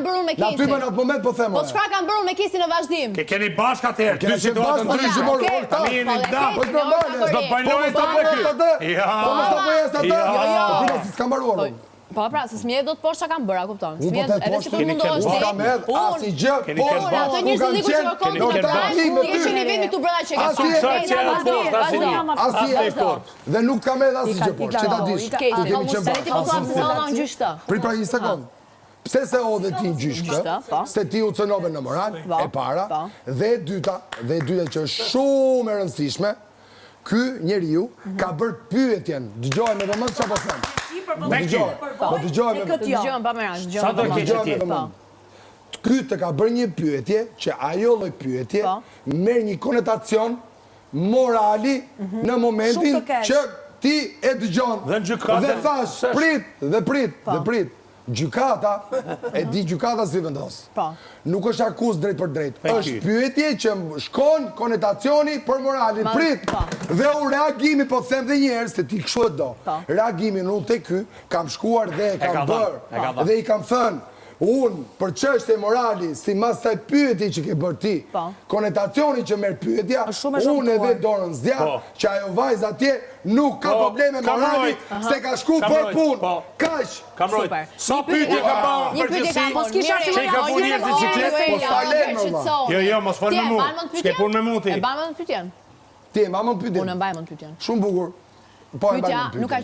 kanë bërë me Na ty Kesin? në atë moment po them. Po çfarë kanë bërë me Kesin në vazhdim? Keni bashkë atëherë, dy situatë ndryshme. Tani jeni ndan. Po normale. Do bëjnë lojë të bëjë. Ja. Po mos ta bëj atë. Po ti s'ka mbaruar. Po pra, se smjet do të poshtë çka kanë bërë, a kupton? Unë po të poshtë, unë s'kam edhe asnjë gjë, po ato njerëz që diku që kërkon ishin i vetmi këtu brenda që dhe nuk kam edhe asnjë gjë poshtë, që ta dish. Kemi qenë bashkë. Pri pra një sekond. Pse se o dhe ti në gjyshkë, se ti u cënove në moral, e para, dhe e dyta që është shumë e rëndësishme, ky njeriu ka bërë pyetjen, dëgjojmë edhe më çfarë po them. Dëgjojmë pa merak, dëgjojmë. Ky të ka bërë një pyetje që ajo lloj pyetje merr një konotacion morali në momentin që ti e dëgjon dhe thash prit. Gjykata e di gjykata si vendos. Nuk është akuzë drejt për drejt. Është pyetje që shkon konotacioni për moralin. Prit. Dhe u reagimi, po them dhe njerëz se ti kështu e do. Reagimi unë te ky kam shkuar dhe e kam bërë dhe i kam thënë unë për çështje morali, si mas saj pyetje që ke bërë ti, konotacioni që merr pyetja, unë edhe dorën zgjat që ajo vajza atje nuk ka probleme morali se ka shku për punë. Kaq. Super. Sa pyetje ka bërë? Një pyetje ka mos kisha Çe ka punë në bicikletë, po falen. Jo, mos fal me mua. S'ke punë me mua ti. E mbajmë pyetjen. Ti e mbajmë pyetjen. Unë mbajmë pyetjen. Shumë bukur. Po e mbajmë pyetjen. Nuk ka